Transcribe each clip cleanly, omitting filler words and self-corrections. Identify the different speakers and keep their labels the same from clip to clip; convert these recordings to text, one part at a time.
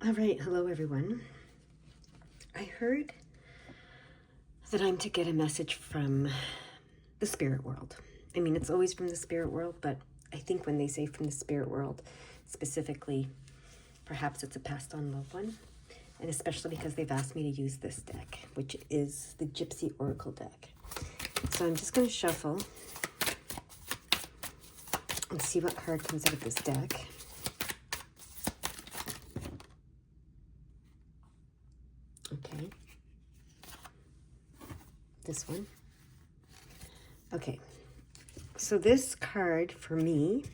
Speaker 1: All right, hello everyone. I heard that I'm to get a message from the spirit world. I mean, it's always from the spirit world, but I think when they say from the spirit world, specifically, perhaps it's a passed on loved one. And especially because they've asked me to use this deck, which is the Gypsy Oracle deck. So I'm just going to shuffle and see what card comes out of this deck. Okay. This one. Okay. So this card for me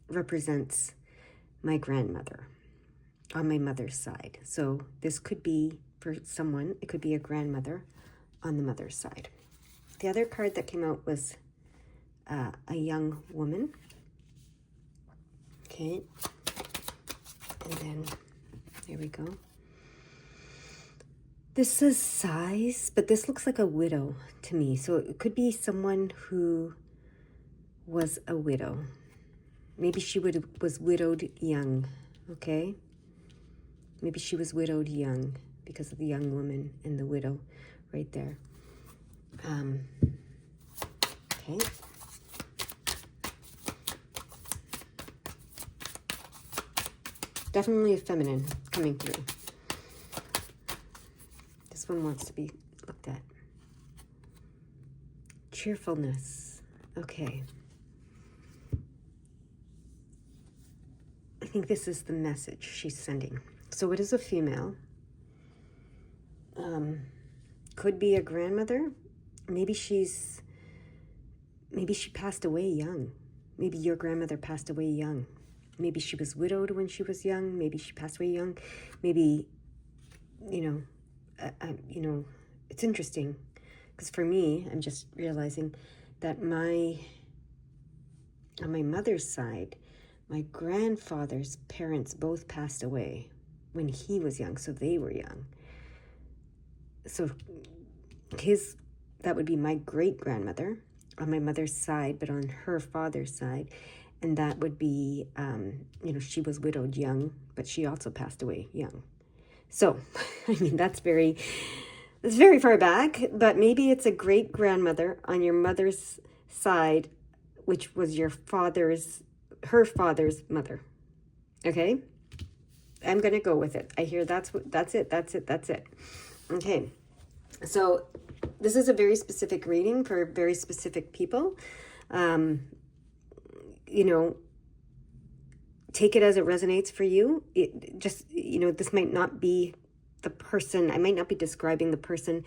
Speaker 1: represents my grandmother on my mother's side. So this could be for someone, it could be a grandmother on the mother's side. The other card that came out was a young woman. Okay. And then, there we go. This says size, but this looks like a widow to me. So it could be someone who was a widow. Maybe she was widowed young, okay? Maybe she was widowed young because of the young woman and the widow right there. Okay. Definitely a feminine coming through. This one wants to be looked at. Cheerfulness. Okay. I think this is the message she's sending. So it is a female. Could be a grandmother. Maybe she passed away young. Maybe your grandmother passed away young. Maybe she was widowed when she was young. Maybe she passed away young. Maybe, it's interesting because for me, I'm just realizing that on my mother's side, my grandfather's parents both passed away when he was young, so they were young. So that would be my great-grandmother on my mother's side, but on her father's side. And that would be, she was widowed young, but she also passed away young. So, I mean, that's very far back, but maybe it's a great-grandmother on your mother's side, which was her father's mother. Okay? I'm going to go with it. I hear that's it. Okay. So this is a very specific reading for very specific people. Take it as it resonates for you. It just, this might not be the person, I might not be describing the person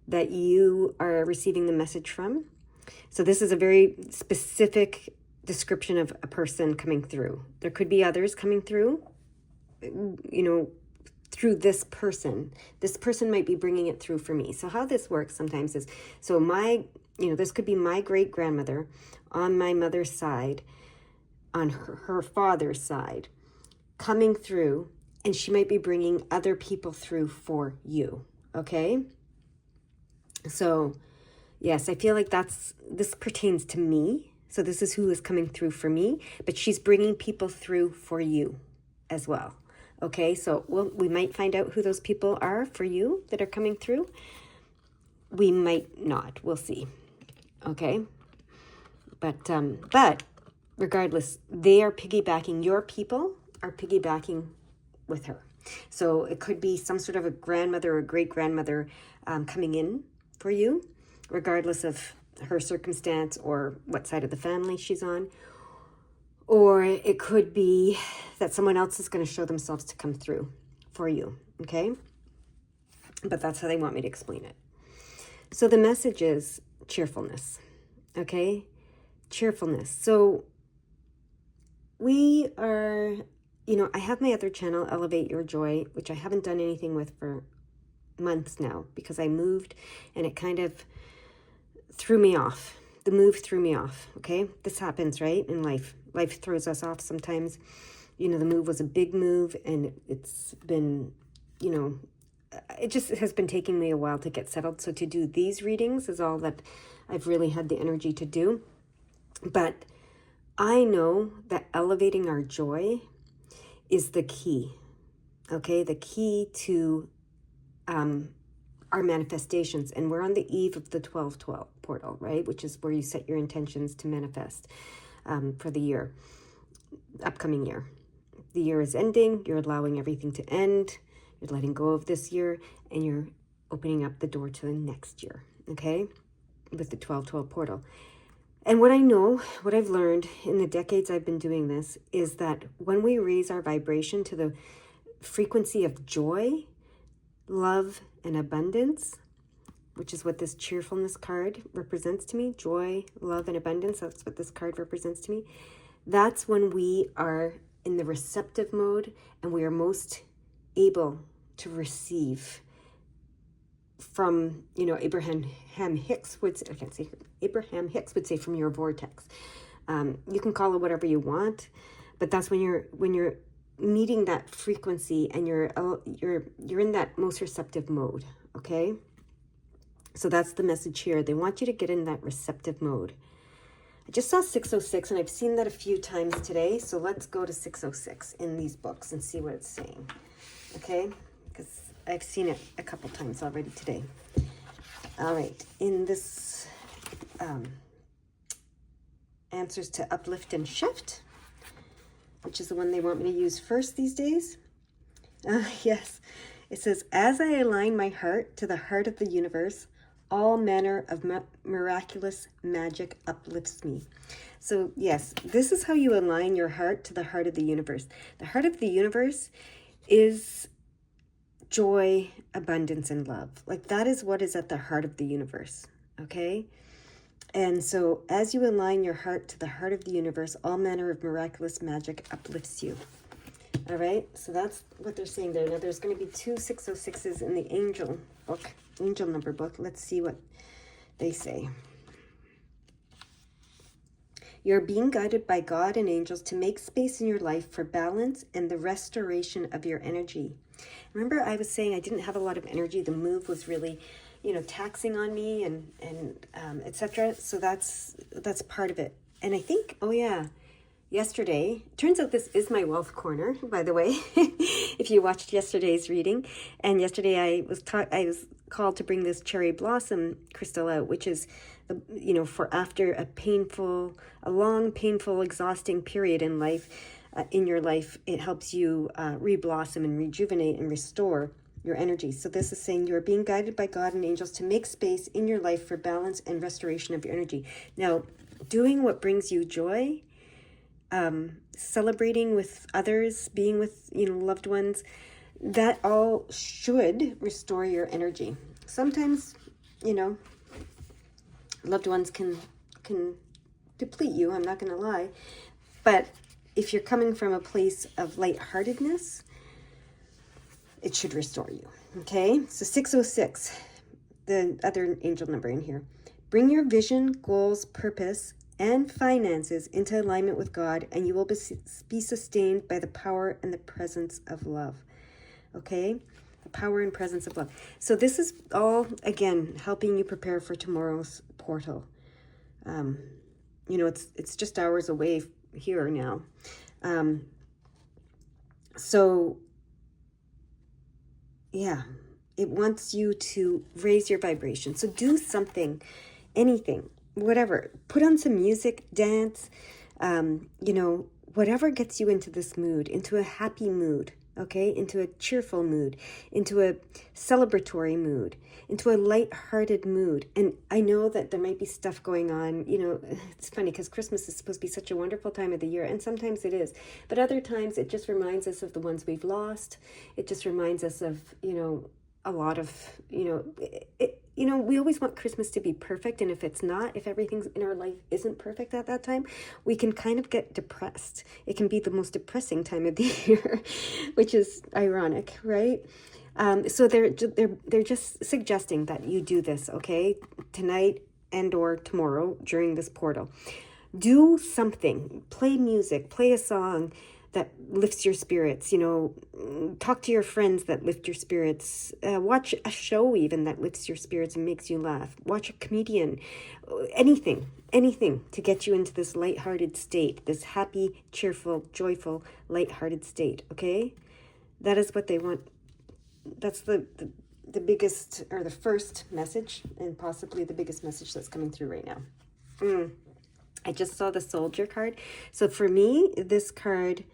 Speaker 1: that you are receiving the message from. So this is a very specific description of a person coming through. There could be others coming through, through this person. This person might be bringing it through for me. So how this works sometimes is, so this could be my great-grandmother on my mother's side, on her father's side, coming through, and she might be bringing other people through for you, okay? So, yes, I feel like this pertains to me. So this is who is coming through for me, but she's bringing people through for you as well. Okay, so we might find out who those people are for you that are coming through. We might not. We'll see. Okay, but regardless, they are piggybacking. Your people are piggybacking with her. So it could be some sort of a grandmother or great-grandmother coming in for you, regardless of her circumstance or what side of the family she's on. Or it could be that someone else is going to show themselves to come through for you, okay? But that's how they want me to explain it. So the message is cheerfulness, okay? Cheerfulness. So we are, I have my other channel, Elevate Your Joy, which I haven't done anything with for months now because I moved and it kind of threw me off. The move threw me off, okay? This happens, right, in life. Life throws us off sometimes. The move was a big move, and it's been, it just has been taking me a while to get settled. So to do these readings is all that I've really had the energy to do. But I know that elevating our joy is the key. okay? The key to our manifestations. And we're on the eve of the 12-12 portal, right? Which is where you set your intentions to manifest for the year, upcoming year. The year is ending. You're allowing everything to end. You're letting go of this year, and you're opening up the door to the next year, okay? With the 12-12 portal. And what I know, what I've learned in the decades I've been doing this, is that when we raise our vibration to the frequency of joy, love, and abundance, which is what this cheerfulness card represents to me, joy, love, and abundance, that's what this card represents to me. That's when we are in the receptive mode and we are most able to receive from, Abraham Hicks would say, I can't say, Abraham Hicks would say, from your vortex. You can call it whatever you want, but that's when you're meeting that frequency and you're in that most receptive mode, okay? So that's the message here. They want you to get in that receptive mode. I just saw 606, and I've seen that a few times today, so let's go to 606 in these books and see what it's saying, okay? Because I've seen it a couple times already today. All right, in this Answers to Uplift and Shift, which is the one they want me to use first these days. Yes, it says, as I align my heart to the heart of the universe, all manner of miraculous magic uplifts me. So yes, this is how you align your heart to the heart of the universe. The heart of the universe is joy, abundance, and love. Like, that is what is at the heart of the universe, okay? And so as you align your heart to the heart of the universe, all manner of miraculous magic uplifts you. All right, so that's what they're saying there. Now, there's going to be 2 606s in the angel book, angel number book. Let's see what they say. You're being guided by God and angels to make space in your life for balance and the restoration of your energy. Remember, I was saying I didn't have a lot of energy. The move was really, taxing on me and etc. So that's part of it. And I think, yesterday, turns out this is my wealth corner, by the way, if you watched yesterday's reading. And yesterday I was called to bring this cherry blossom crystal out, which is, for after a long, painful, exhausting period in life, in your life, it helps you re-blossom and rejuvenate and restore your energy. So this is saying you're being guided by God and angels to make space in your life for balance and restoration of your energy. Now, doing what brings you joy, celebrating with others, being with loved ones, that all should restore your energy. Sometimes loved ones can deplete you, I'm not going to lie, but if you're coming from a place of lightheartedness, it should restore you. Okay, so 606, the other angel number in here. Bring your vision, goals, purpose, and finances into alignment with God, and you will be sustained by the power and the presence of love. Okay? The power and presence of love. So this is all, again, helping you prepare for tomorrow's portal. It's just hours away here now. It wants you to raise your vibration. So do something, anything, whatever. Put on some music, dance, whatever gets you into this mood, into a happy mood, okay? Into a cheerful mood, into a celebratory mood, into a light-hearted mood. And I know that there might be stuff going on, it's funny because Christmas is supposed to be such a wonderful time of the year, and sometimes it is. But other times it just reminds us of the ones we've lost. It just reminds us of, a lot of, we always want Christmas to be perfect. And if it's not, if everything in our life isn't perfect at that time, we can kind of get depressed. It can be the most depressing time of the year, which is ironic, right? So they're just suggesting that you do this, okay? Tonight and or tomorrow during this portal. Do something, play music, play a song that lifts your spirits, talk to your friends that lift your spirits, watch a show even that lifts your spirits and makes you laugh, watch a comedian, anything to get you into this lighthearted state, this happy, cheerful, joyful, lighthearted state, okay? That is what they want. That's the biggest, or the first message, and possibly the biggest message that's coming through right now. I just saw the soldier card. So for me, this card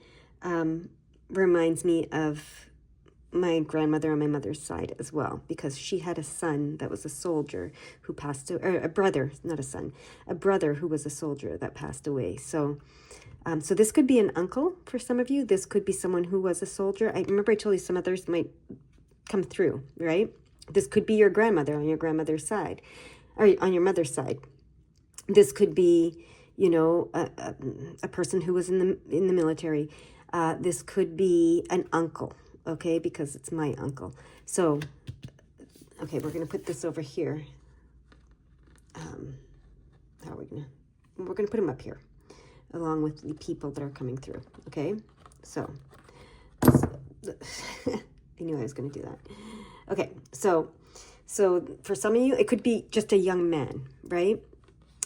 Speaker 1: reminds me of my grandmother on my mother's side as well, because she had a son that was a soldier who passed away, or a brother, not a son, a brother who was a soldier that passed away. So so this could be an uncle for some of you. This could be someone who was a soldier. I remember I told you some others might come through, right? This could be your grandmother on your grandmother's side, or on your mother's side. This could be, you know, a person who was in the military. This could be an uncle, okay, because it's my uncle. So, okay, we're going to put this over here. How are we going to? We're going to put him up here, along with the people that are coming through, okay? So I knew I was going to do that. Okay, so for some of you, it could be just a young man, right?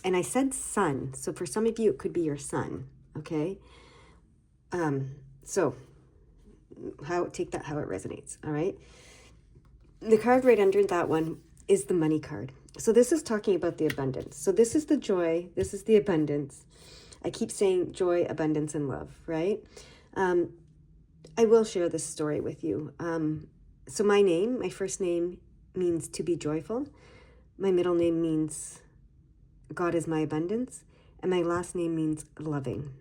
Speaker 1: And I said son, so for some of you, it could be your son, okay? So take that how it resonates, all right? The card right under that one is the money card. So this is talking about the abundance. So this is the joy, this is the abundance. I keep saying joy, abundance, and love, right? I will share this story with you. So my first name means to be joyful. My middle name means God is my abundance. And my last name means loving.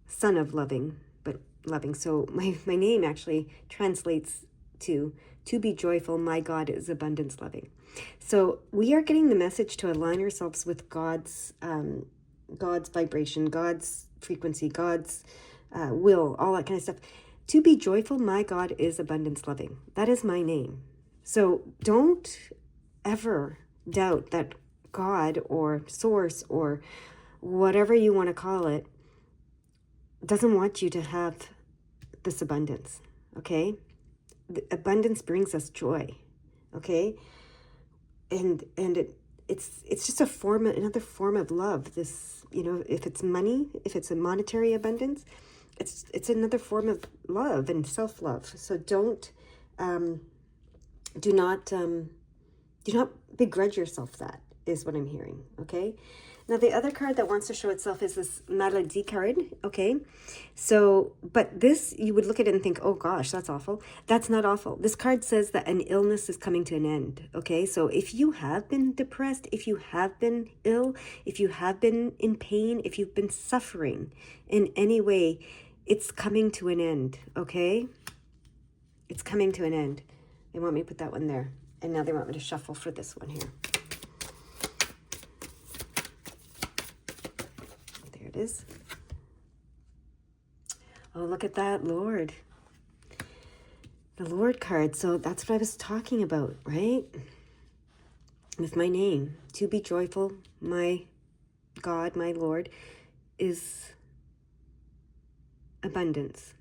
Speaker 1: Son of loving, but loving. So my name actually translates to be joyful, my God is abundance loving. So we are getting the message to align ourselves with God's vibration, God's frequency, God's will, all that kind of stuff. To be joyful, my God is abundance loving. That is my name. So don't ever doubt that God or source or whatever you want to call it doesn't want you to have this abundance, okay? The abundance brings us joy, okay? And it's just another form of love. This, you know, if it's money, if it's a monetary abundance, it's another form of love and self-love. So do not begrudge yourself. That is what I'm hearing, okay? Now, the other card that wants to show itself is this Maladie card, okay? So, but this, you would look at it and think, oh gosh, that's awful. That's not awful. This card says that an illness is coming to an end, okay? So if you have been depressed, if you have been ill, if you have been in pain, if you've been suffering in any way, it's coming to an end, okay? It's coming to an end. They want me to put that one there. And now they want me to shuffle for this one here. There it is. Oh, look at that, Lord. The Lord card. So that's what I was talking about, right? With my name. To be joyful, my God, my Lord, is abundance.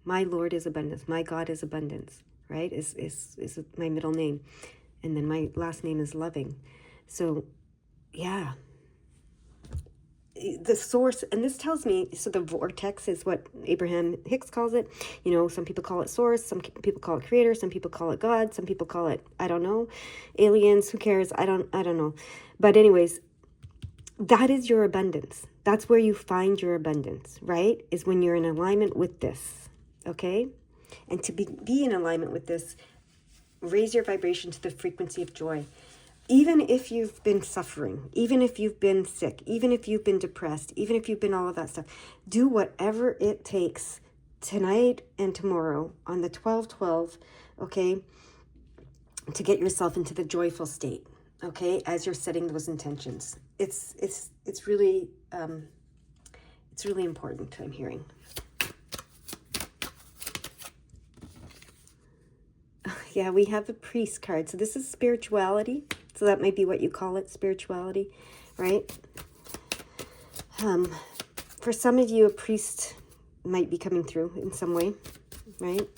Speaker 1: My Lord is abundance. My God is abundance, right? Is my middle name. And then my last name is loving. So, yeah. The source, and this tells me, so the vortex is what Abraham Hicks calls it. You know, some people call it source, some people call it creator, some people call it God, some people call it, I don't know, aliens, who cares? I don't know. But anyways, that is your abundance. That's where you find your abundance, right? Is when you're in alignment with this, okay? And to be in alignment with this, raise your vibration to the frequency of joy. Even if you've been suffering, even if you've been sick, even if you've been depressed, even if you've been all of that stuff, do whatever it takes tonight and tomorrow on the 12/12, okay, to get yourself into the joyful state, okay, as you're setting those intentions. It's really important, I'm hearing. Yeah, we have the priest card. So this is spirituality. So that might be what you call it, spirituality, right? For some of you, a priest might be coming through in some way, right?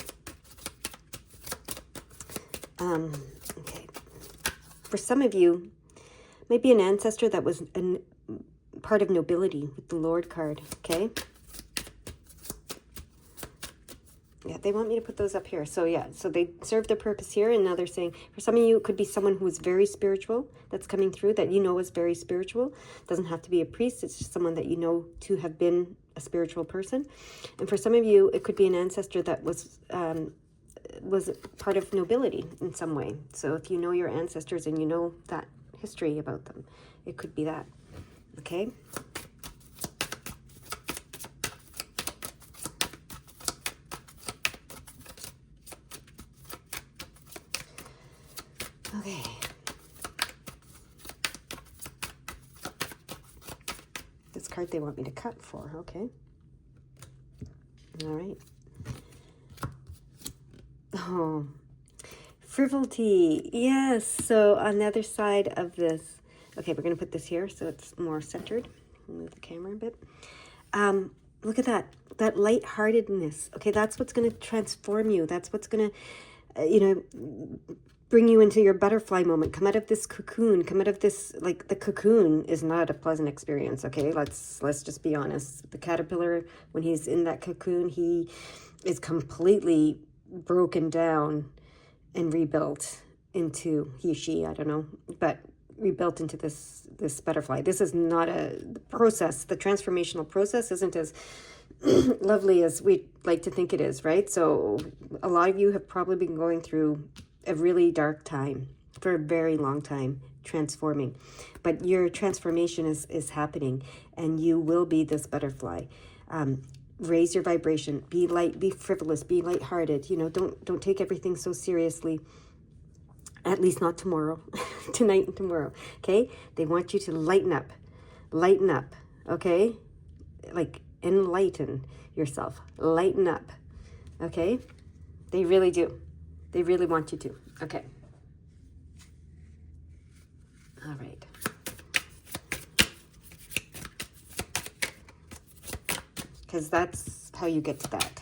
Speaker 1: Okay. For some of you, maybe an ancestor that was part of nobility with the Lord card, okay? Yeah, they want me to put those up here. So yeah, so they serve their purpose here, and now they're saying for some of you it could be someone who is very spiritual that's coming through, that you know is very spiritual. Doesn't have to be a priest, it's just someone that you know to have been a spiritual person. And for some of you it could be an ancestor that was part of nobility in some way. So if you know your ancestors and you know that history about them, it could be that. Okay. Okay. This card they want me to cut for. Okay. All right. Oh, frivolity. Yes. So on the other side of this, okay, we're going to put this here so it's more centered. Move the camera a bit. Look at that lightheartedness. Okay, that's what's going to transform you. That's what's going to, bring you into your butterfly moment. Come out of this cocoon. Come out of this, like, the cocoon is not a pleasant experience. Okay, let's just be honest. The caterpillar, when he's in that cocoon, he is completely broken down and rebuilt into, she, I don't know, but rebuilt into this butterfly. This is not the process. The transformational process isn't as lovely as we like to think it is, right? So a lot of you have probably been going through a really dark time for a very long time, transforming, but your transformation is happening, and you will be this butterfly. Raise your vibration, be light, be frivolous, be lighthearted. Don't take everything so seriously. At least not tomorrow, tonight and tomorrow. Okay, they want you to lighten up, okay, like enlighten yourself, lighten up. Okay, they really do. They really want you to. Okay. All right. Because that's how you get to that,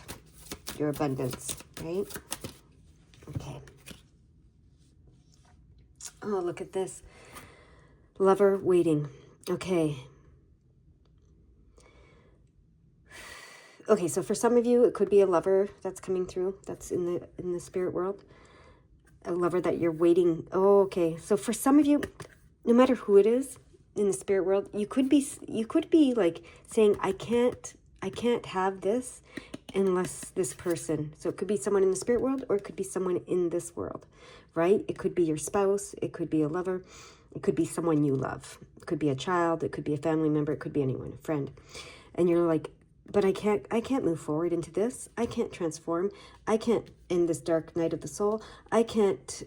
Speaker 1: your abundance, right? Okay. Oh, look at this. Lover waiting. Okay. Okay, so for some of you, it could be a lover that's coming through, that's in the spirit world. A lover that you're waiting. Oh, okay. So for some of you, no matter who it is in the spirit world, you could be like saying, I can't have this unless this person. So it could be someone in the spirit world, or it could be someone in this world, right? It could be your spouse, it could be a lover, it could be someone you love. It could be a child, it could be a family member, it could be anyone, a friend. And you're like, but I can't move forward into this. I can't transform. I can't end this dark night of the soul. I can't,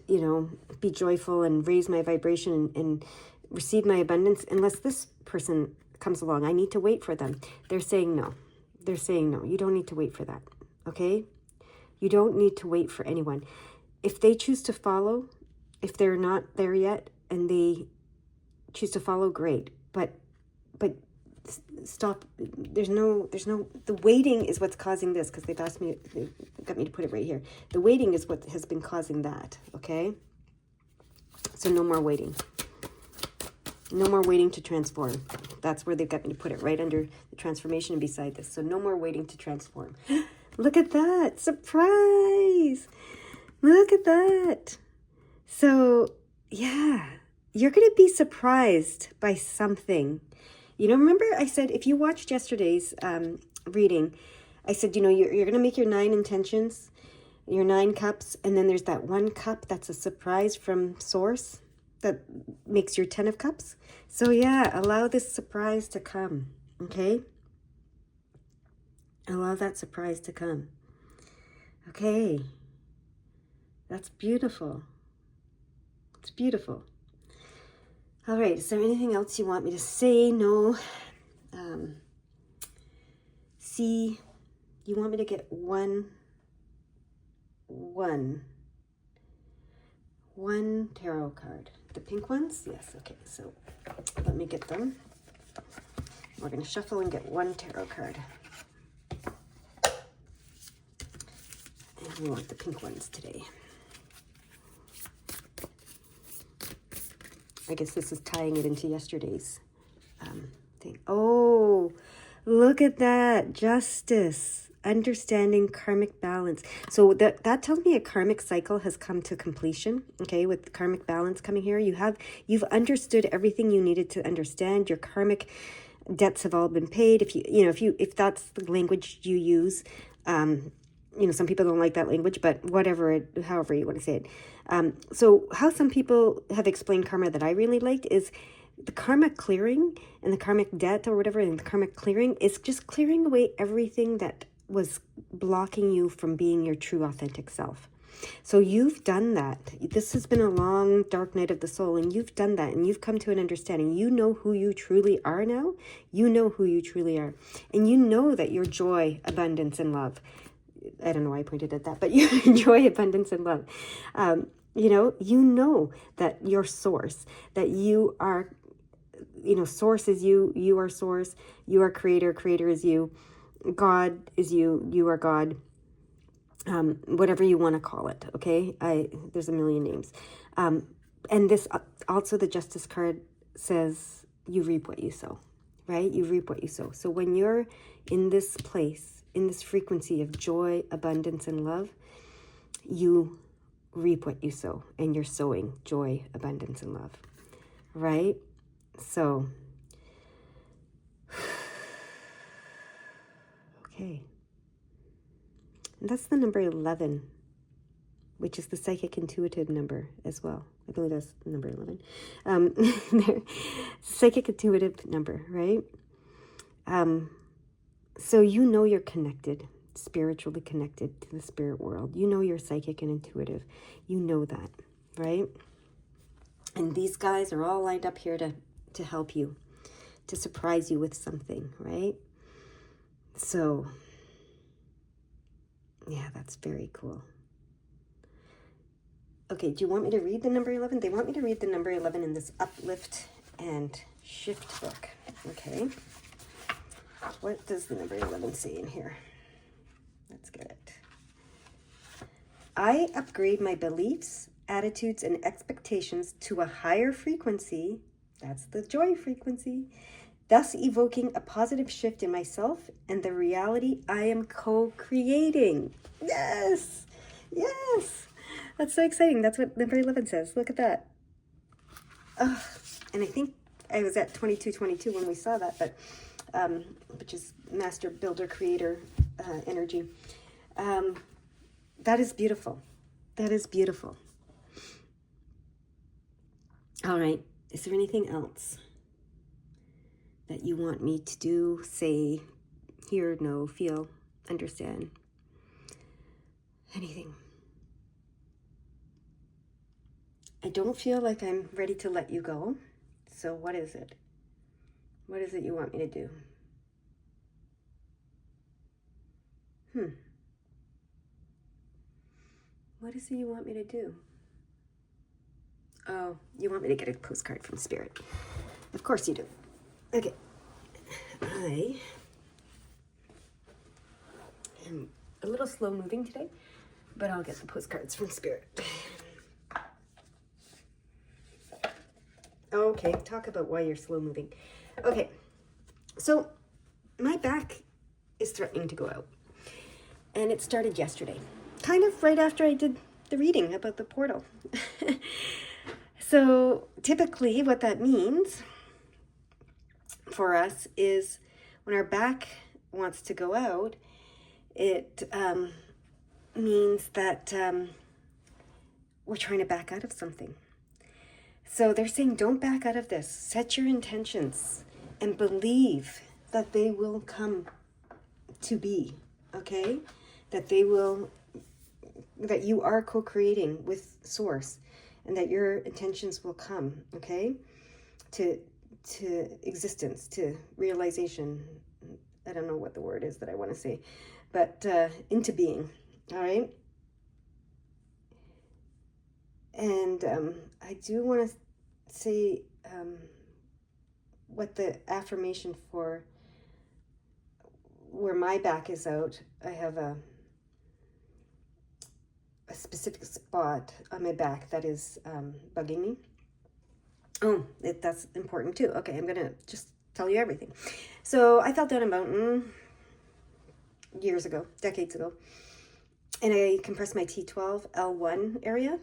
Speaker 1: be joyful and raise my vibration and receive my abundance unless this person comes along. I need to wait for them. They're saying no. They're saying no. You don't need to wait for that. Okay? You don't need to wait for anyone. If they choose to follow, if they're not there yet and they choose to follow, great. But stop. There's no, the waiting is what's causing this, because they've got me to put it right here. The waiting is what has been causing that, okay? So no more waiting. No more waiting to transform. That's where they've got me to put it, right under the transformation and beside this. So no more waiting to transform. Look at that. Surprise. Look at that. So, yeah, you're going to be surprised by something. Remember I said, if you watched yesterday's reading, I said, you're going to make your 9 intentions, your 9 cups, and then there's that 1 cup that's a surprise from Source that makes your 10 of cups. So yeah, allow this surprise to come, okay? Allow that surprise to come. Okay. That's beautiful. It's beautiful. All right, is there anything else you want me to say? No. See, you want me to get one tarot card. The pink ones? Yes, okay, so let me get them. We're going to shuffle and get 1 tarot card. And we want the pink ones today. I guess this is tying it into yesterday's thing. Oh, look at that. Justice. understanding karmic balance. So that tells me a karmic cycle has come to completion. Okay, with karmic balance coming here, you've understood everything you needed to understand. Your karmic debts have all been paid. If that's the language you use, some people don't like that language, but however you want to say it. So how some people have explained karma that I really liked is the karmic clearing and the karmic debt or whatever, and the karmic clearing is just clearing away everything that was blocking you from being your true authentic self. So you've done that. This has been a long, dark night of the soul, and you've done that, and you've come to an understanding. You know who you truly are now. You know who you truly are. And you know that your joy, abundance, and love. I don't know why I pointed at that, but your joy, abundance, and love. You know that your source, that you are, source is you, you are source, you are creator, creator is you, God is you, you are God. Whatever you want to call it, okay? There's a million names. And this also, the Justice card says you reap what you sow, right? You reap what you sow. So when you're in this place, in this frequency of joy, abundance, and love, you reap what you sow, and you're sowing joy, abundance, and love, right? So, okay. And that's the number 11, which is the psychic intuitive number as well. I believe that's number 11. Psychic intuitive number, right? So you're connected, spiritually connected to the spirit world. You know you're psychic and intuitive. You know that, right? And these guys are all lined up here to help you, to surprise you with something, right? So yeah, that's very cool. Okay, do you want me to read the number 11? They want me to read the number 11 in this Uplift and Shift book. Okay. What does the number 11 say in here? Let's get it. I upgrade my beliefs, attitudes, and expectations to a higher frequency. That's the joy frequency. Thus evoking a positive shift in myself and the reality I am co-creating. Yes! Yes! That's so exciting. That's what number 11 says. Look at that. Oh, and I think I was at 2222 when we saw that, but which is master builder creator energy. That is beautiful. That is beautiful. All right. Is there anything else that you want me to do, say, hear, know, feel, understand? Anything? I don't feel like I'm ready to let you go. So what is it? What is it you want me to do? What is it you want me to do? Oh, you want me to get a postcard from Spirit. Of course you do. Okay. I am a little slow moving today, but I'll get the postcards from Spirit. Okay, talk about why you're slow moving. Okay, so my back is threatening to go out. And it started yesterday, kind of right after I did the reading about the portal. So typically what that means for us is when our back wants to go out, it means that we're trying to back out of something. So they're saying, don't back out of this. Set your intentions and believe that they will come to be, okay? That you are co-creating with Source, and that your intentions will come, okay? To existence, to realization. I don't know what the word is that I want to say, but into being, all right? And I do want to say what the affirmation for where my back is out. I have a specific spot on my back that is bugging me. Oh, that's important too. Okay, I'm going to just tell you everything. So I fell down a mountain years ago, decades ago. And I compressed my T12 L1 area.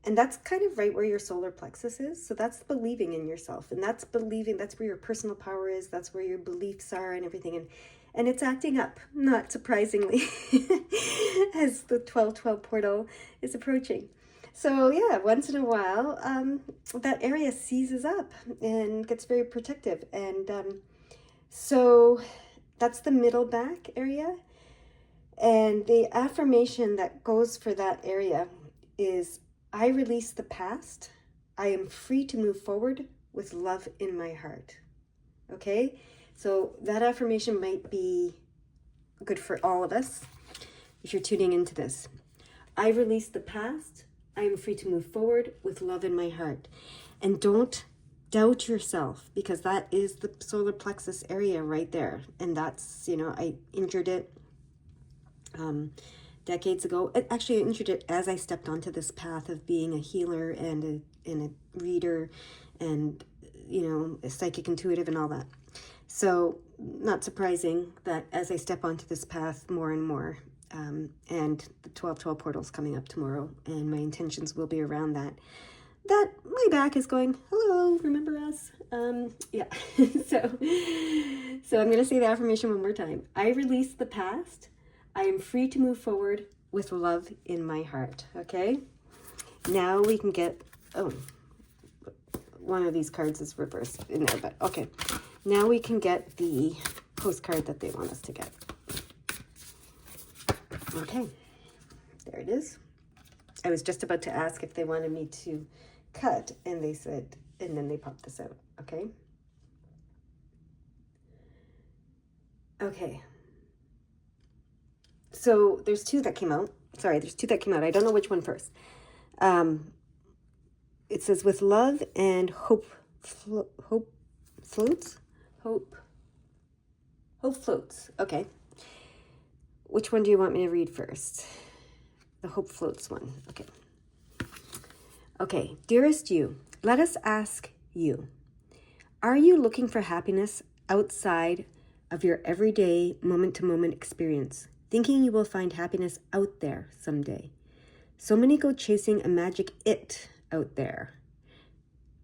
Speaker 1: And that's kind of right where your solar plexus is. So that's believing in yourself. And that's believing, that's where your personal power is. That's where your beliefs are and everything. And it's acting up, not surprisingly, as the 1212 portal is approaching. So yeah, once in a while, that area seizes up and gets very protective. And so that's the middle back area. And the affirmation that goes for that area is, I release the past. I am free to move forward with love in my heart. Okay? So that affirmation might be good for all of us if you're tuning into this. I release the past. I am free to move forward with love in my heart. And don't doubt yourself, because that is the solar plexus area right there. And that's, I injured it decades ago. Actually, I injured it as I stepped onto this path of being a healer and a reader and, a psychic intuitive and all that. So not surprising that as I step onto this path more and more, and the 1212 portal's coming up tomorrow, and my intentions will be around that my back is going, hello, remember us? Yeah. So I'm going to say the affirmation one more time. I release the past. I am free to move forward with love in my heart. Okay. Now we can get, one of these cards is reversed in there, but okay. Now we can get the postcard that they want us to get. Okay. There it is. I was just about to ask if they wanted me to cut, and they said, and then they popped this out. Okay. Okay. So there's two that came out. There's two that came out. I don't know which one first. It says, with love and hope floats. Hope floats. Okay. Which one do you want me to read first? The hope floats one. Okay. Okay. Dearest you, let us ask you, are you looking for happiness outside of your everyday moment-to-moment experience, thinking you will find happiness out there someday? So many go chasing a magic it out there,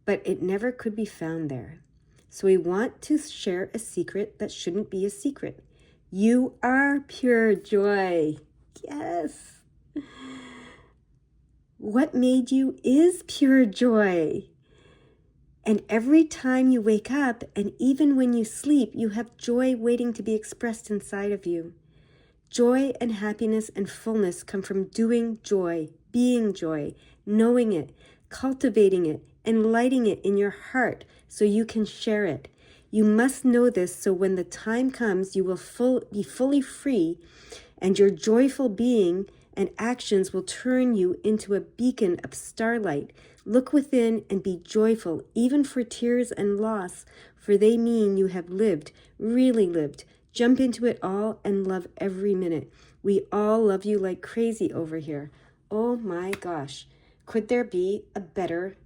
Speaker 1: but it never could be found there. So we want to share a secret that shouldn't be a secret. You are pure joy. Yes. What made you is pure joy. And every time you wake up, and even when you sleep, you have joy waiting to be expressed inside of you. Joy and happiness and fullness come from doing joy, being joy, knowing it, cultivating it, and lighting it in your heart so you can share it. You must know this so when the time comes, you will be fully free, and your joyful being and actions will turn you into a beacon of starlight. Look within and be joyful, even for tears and loss, for they mean you have lived, really lived. Jump into it all and love every minute. We all love you like crazy over here. Oh my gosh. Could there be a better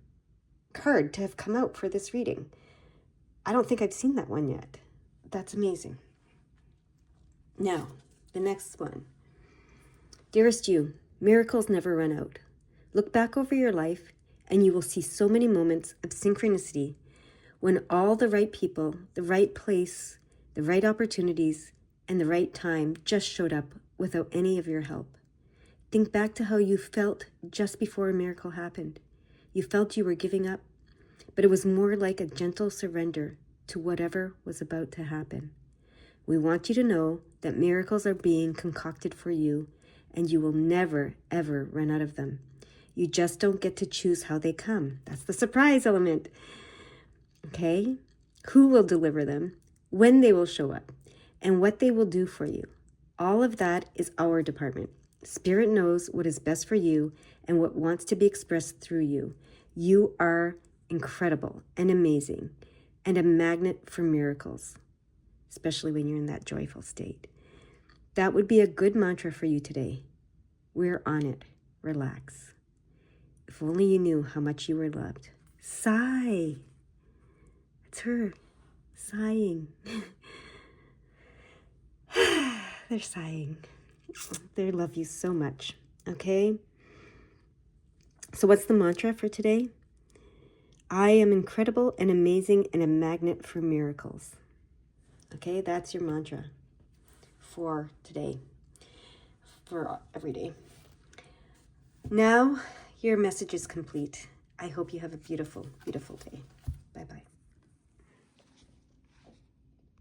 Speaker 1: card to have come out for this reading? I don't think I've seen that one yet. That's amazing. Now, the next one. Dearest you, miracles never run out. Look back over your life and you will see so many moments of synchronicity when all the right people, the right place, the right opportunities, and the right time just showed up without any of your help. Think back to how you felt just before a miracle happened. You felt you were giving up, but it was more like a gentle surrender to whatever was about to happen. We want you to know that miracles are being concocted for you, and you will never, ever run out of them. You just don't get to choose how they come. That's the surprise element. Okay? Who will deliver them, when they will show up, and what they will do for you. All of that is our department. Spirit knows what is best for you and what wants to be expressed through you. You are incredible and amazing and a magnet for miracles, especially when you're in that joyful state. That would be a good mantra for you today. We're on it. Relax. If only you knew how much you were loved. Sigh. It's her sighing. They're sighing. They love you so much. Okay? So what's the mantra for today? I am incredible and amazing and a magnet for miracles. Okay, that's your mantra for today, for every day. Now your message is complete. I hope you have a beautiful, beautiful day.